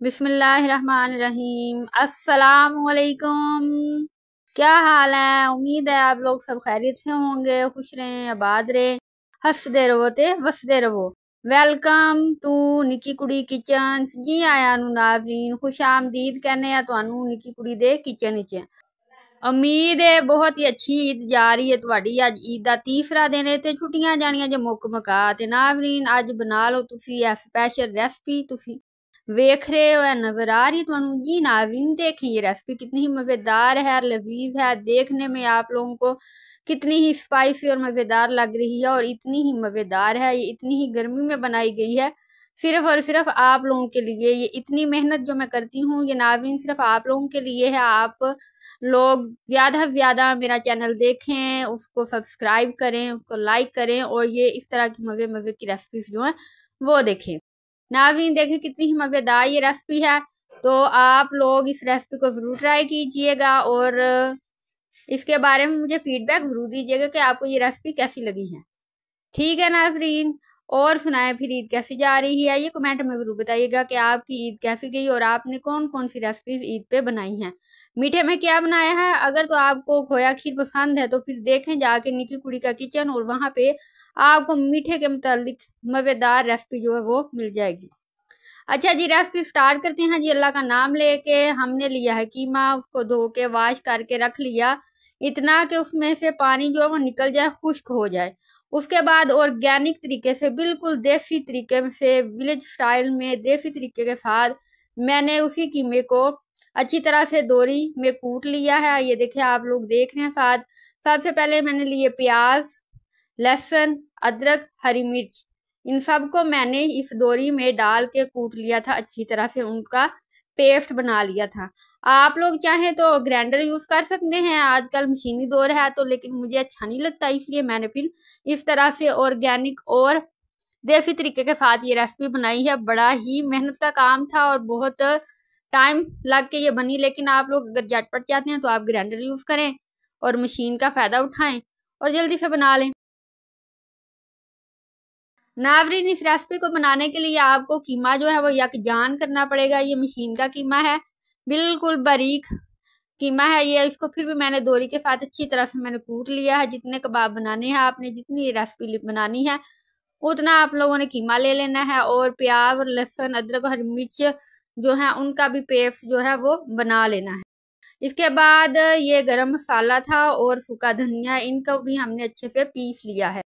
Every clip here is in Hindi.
बिस्मिल्लाहिर्रहमानिर्रहीम। अस्सलामुअलैकुम। क्या हाल है? उम्मीद है आप लोग सब खैरियत से होंगे, खुश रहें, आबाद रहें, हंसदे रहो ते वसदे रहो। वेलकम टू निकी कुड़ी किचन। जी आया नू नाज़रीन, खुश आमदीद कहने आ तुहानू निकी कुड़ी दे किचन विच। उम्मीद है बहुत ही अच्छी ईद जा रही है तुहाडी। अज ईद दा तीसरा दिन है ते छुट्टियां जानियां जे मुक मका ते नाज़रीन अज बना लो तुसी ए स्पेशल रेसिपी। तुसी वेख रहे हो या नजर आ रही तुहानू? जी नाज़रीन देखें ये रेसिपी कितनी ही मज़ेदार है, लजीज है। देखने में आप लोगों को कितनी ही स्पाइसी और मज़ेदार लग रही है और इतनी ही मज़ेदार है। ये इतनी ही गर्मी में बनाई गई है सिर्फ और सिर्फ आप लोगों के लिए। ये इतनी मेहनत जो मैं करती हूँ ये नाज़रीन सिर्फ आप लोगों के लिए है। आप लोग ज़्यादा से ज़्यादा मेरा चैनल देखें, उसको सब्सक्राइब करें, उसको लाइक करें और ये इस तरह की मज़े मज़े की रेसिपीज जो हैं वो देखें। नाज़रीन देखें कितनी ही मज़ेदार ये रेसिपी है। तो आप लोग इस रेसिपी को ज़रूर ट्राई कीजिएगा और इसके बारे में मुझे फीडबैक ज़रूर दीजिएगा कि आपको ये रेसिपी कैसी लगी है। ठीक है नाज़रीन, और सुनाएं फिर ईद कैसी जा रही है ये कमेंट में जरूर बताइएगा कि आपकी ईद कैसी गई और आपने कौन कौन सी रेसिपीज ईद पे बनाई हैं। मीठे में क्या बनाया है? अगर तो आपको खोया खीर पसंद है तो फिर देखें जाके निकी कुड़ी का किचन और वहां पे आपको मीठे के मुतालिक मज़ेदार रेसिपी जो है वो मिल जाएगी। अच्छा जी, रेसिपी स्टार्ट करते हैं जी। अल्लाह का नाम लेके हमने लिया है कीमा, उसको धो के वॉश करके रख लिया इतना कि उसमें से पानी जो है वो निकल जाए, खुश्क हो जाए। उसके बाद ऑर्गेनिक तरीके से, बिल्कुल देसी तरीके से, विलेज स्टाइल में देसी तरीके के साथ मैंने उसी कीमे को अच्छी तरह से दोरी में कूट लिया है। ये देखिए आप लोग देख रहे हैं साथ। सबसे पहले मैंने लिए प्याज, लहसुन, अदरक, हरी मिर्च, इन सबको मैंने इस दोरी में डाल के कूट लिया था, अच्छी तरह से उनका पेस्ट बना लिया था। आप लोग चाहें तो ग्राइंडर यूज कर सकते हैं, आजकल मशीनी दौर है तो, लेकिन मुझे अच्छा नहीं लगता इसलिए मैंने फिर इस तरह से ऑर्गेनिक और देसी तरीके के साथ ये रेसिपी बनाई है। बड़ा ही मेहनत का काम था और बहुत टाइम लग के ये बनी, लेकिन आप लोग अगर झटपट चाहते हैं तो आप ग्राइंडर यूज करें और मशीन का फायदा उठाएं और जल्दी से बना लें। नाज़रीन इस रेसिपी को बनाने के लिए आपको कीमा जो है वो यकजान करना पड़ेगा। ये मशीन का कीमा है, बिल्कुल बारीक कीमा है ये। इसको फिर भी मैंने दोरी के साथ अच्छी तरह से मैंने कूट लिया है। जितने कबाब बनाने हैं आपने, जितनी रेसिपी बनानी है उतना आप लोगों ने कीमा ले लेना है और प्याज और लहसुन, अदरक और हरी मिर्च जो है उनका भी पेस्ट जो है वो बना लेना है। इसके बाद ये गरम मसाला था और सूखा धनिया, इनको भी हमने अच्छे से पीस लिया है।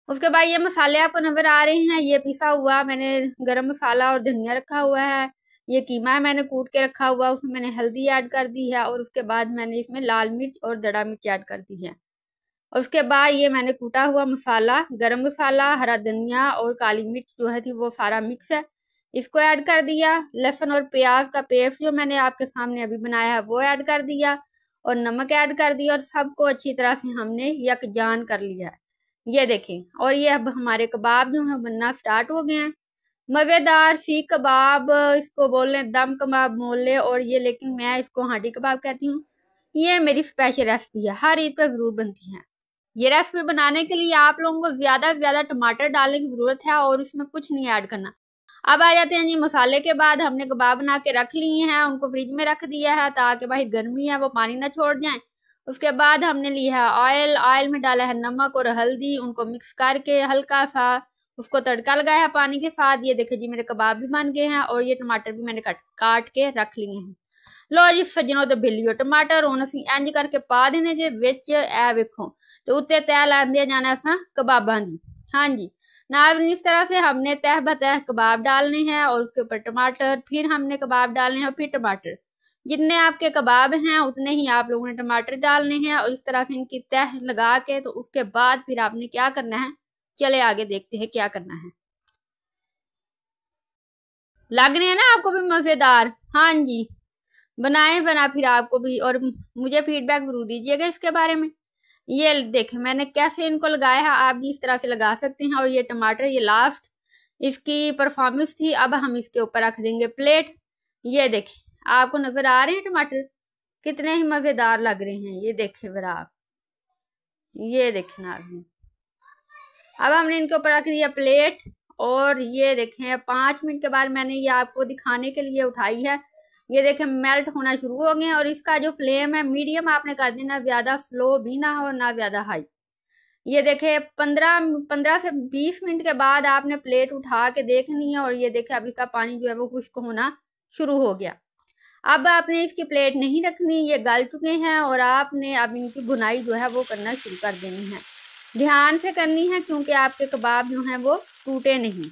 उसके बाद ये मसाले आपको नजर आ रहे हैं, ये पिसा हुआ मैंने गरम मसाला और धनिया रखा हुआ है। ये कीमा मैंने कूट के रखा हुआ, उसमें मैंने हल्दी ऐड कर दी है और उसके बाद मैंने इसमें लाल मिर्च और दड़ा मिर्च ऐड कर दी है। और उसके बाद ये मैंने कूटा हुआ मसाला, गरम मसाला, हरा धनिया और काली मिर्च जो है थी वो सारा मिक्स है, इसको ऐड कर दिया। लहसुन और प्याज का पेस्ट जो मैंने आपके सामने अभी बनाया है वो ऐड कर दिया और नमक ऐड कर दिया और सबको अच्छी तरह से हमने यकजान कर लिया है। ये देखें, और ये अब हमारे कबाब जो है बनना स्टार्ट हो गए हैं। मज़ेदार सीख कबाब इसको बोल लें, दम कबाब बोल लें, और ये लेकिन मैं इसको हांडी कबाब कहती हूँ। ये मेरी स्पेशल रेसिपी है, हर ईद पर जरूर बनती है। ये रेसिपी बनाने के लिए आप लोगों को ज्यादा से ज्यादा टमाटर डालने की जरूरत है और इसमें कुछ नहीं ऐड करना। अब आ जाते हैं जी मसाले के बाद। हमने कबाब बना के रख लिए हैं, उनको फ्रिज में रख दिया है ताकि भाई गर्मी है वो पानी ना छोड़ जाए। उसके बाद हमने लिया है ऑयल, ऑयल में डाला है नमक और हल्दी, उनको मिक्स करके हल्का सा उसको तड़का लगाया है पानी के साथ। ये देखिए जी मेरे कबाब भी बन गए हैं और ये टमाटर भी मैंने काट के रख लिए हैं। लो जी सज्जनों तो बिलियो टमाटर हूँ असी इंज करके पा देने जे विच, ए वेखो तो उत्ते तह लांदे जाना असा कबाबां दी। हाँ जी नाज़रीन, इस तरह से हमने तह बतह कबाब डालने हैं और उसके ऊपर टमाटर, फिर हमने कबाब डालने हैं और फिर टमाटर। जितने आपके कबाब हैं उतने ही आप लोगों ने टमाटर डालने हैं और इस तरह से इनकी तह लगा के तो उसके बाद फिर आपने क्या करना है, चले आगे देखते हैं क्या करना है। लग रहे हैं ना आपको भी मजेदार? हाँ जी, बनाए बना फिर आपको भी, और मुझे फीडबैक जरूर दीजिएगा इसके बारे में। ये देखें मैंने कैसे इनको लगाया है, आप भी इस तरह से लगा सकते हैं। और ये टमाटर ये लास्ट इसकी परफॉर्मेंस थी। अब हम इसके ऊपर रख देंगे प्लेट। ये देखें आपको नजर आ रहे हैं टमाटर कितने ही मजेदार लग रहे हैं, ये देखें जरा आप, ये देखें ना अभी। अब हमने इनके ऊपर रख दिया प्लेट और ये देखें 5 मिनट के बाद मैंने ये आपको दिखाने के लिए उठाई है। ये देखें मेल्ट होना शुरू हो गए हैं। और इसका जो फ्लेम है मीडियम आपने कर देना, ज़्यादा स्लो भी ना हो ना ज़्यादा हाई। ये देखें 15 से 20 मिनट के बाद आपने प्लेट उठा के देखनी है। और ये देखें अभी का पानी जो है वो खुश्क होना शुरू हो गया। अब आपने इसकी प्लेट नहीं रखनी, ये गल चुके हैं और आपने अब इनकी भुनाई जो है वो करना शुरू कर देनी है। ध्यान से करनी है क्योंकि आपके कबाब जो हैं वो टूटे नहीं।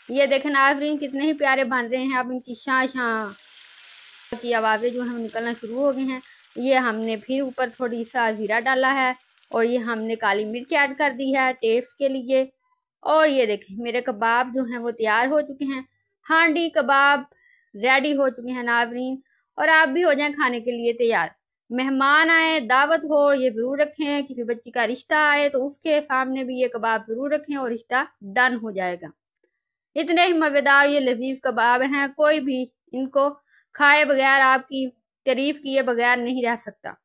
ये देखें नाज़रीन कितने ही प्यारे बन रहे हैं। अब इनकी शां शां की आवाज़ें जो हैं निकलना शुरू हो गई हैं। ये हमने फिर ऊपर थोड़ी सा ज़ीरा डाला है और ये हमने काली मिर्च ऐड कर दी है टेस्ट के लिए। और ये देखें मेरे कबाब जो हैं वो तैयार हो चुके हैं। हांडी कबाब रेडी हो चुके हैं नाज़रीन। और आप भी हो जाएं खाने के लिए तैयार। मेहमान आए, दावत हो, ये ज़रूर रखें। किसी बच्ची का रिश्ता आए तो उसके सामने भी ये कबाब ज़रूर रखें और रिश्ता डन हो जाएगा। इतने ही मज़ेदार ये लजीज कबाब हैं, कोई भी इनको खाए बगैर, आपकी तारीफ किए बगैर नहीं रह सकता।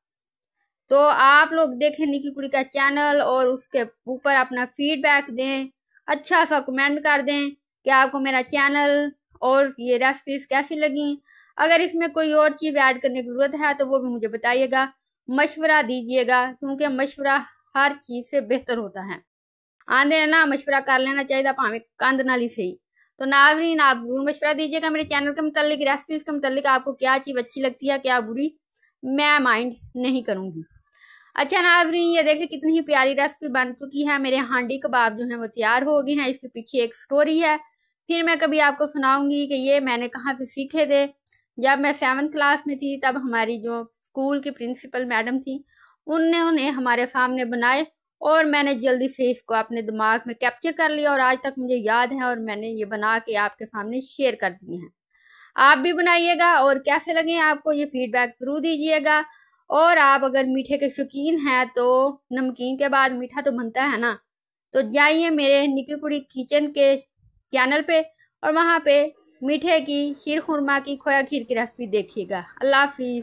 तो आप लोग देखें निकी कुड़ी का चैनल और उसके ऊपर अपना फीडबैक दें, अच्छा सा कमेंट कर दें कि आपको मेरा चैनल और ये रेसिपीज कैसी लगी। अगर इसमें कोई और चीज़ ऐड करने की ज़रूरत है तो वो भी मुझे बताइएगा, मशवरा दीजिएगा क्योंकि मशवरा हर चीज़ से बेहतर होता है। आंदे ना मशवरा कर लेना चाहिए भावें कंध नाल ही सही। तो नाज़रीन आप जरूर मशवरा दीजिएगा मेरे चैनल के मुतालिक, रेसिपीज़ के मुतालिक, आपको क्या चीज़ अच्छी लगती है क्या बुरी, मैं माइंड नहीं करूँगी। अच्छा नाज़रीन ये देखिए कितनी ही प्यारी रेसिपी बन चुकी है। मेरे हांडी कबाब जो हैं वो तैयार हो गए हैं। इसके पीछे एक स्टोरी है, फिर मैं कभी आपको सुनाऊंगी कि ये मैंने कहाँ से सीखे थे। जब मैं 7th क्लास में थी तब हमारी जो स्कूल की प्रिंसिपल मैडम थी उन्होंने हमारे सामने बनाए और मैंने जल्दी से इसको अपने दिमाग में कैप्चर कर लिया और आज तक मुझे याद है और मैंने ये बना के आपके सामने शेयर कर दिए हैं। आप भी बनाइएगा और कैसे लगे आपको ये फीडबैक जरूर दीजिएगा। और आप अगर मीठे के शौकीन हैं तो नमकीन के बाद मीठा तो बनता है ना, तो जाइए मेरे निकी कुड़ी किचन के चैनल पे और वहाँ पे मीठे की शीर खुरमा की खोया खीर की रेसिपी देखिएगा। अल्लाह हाफिज़।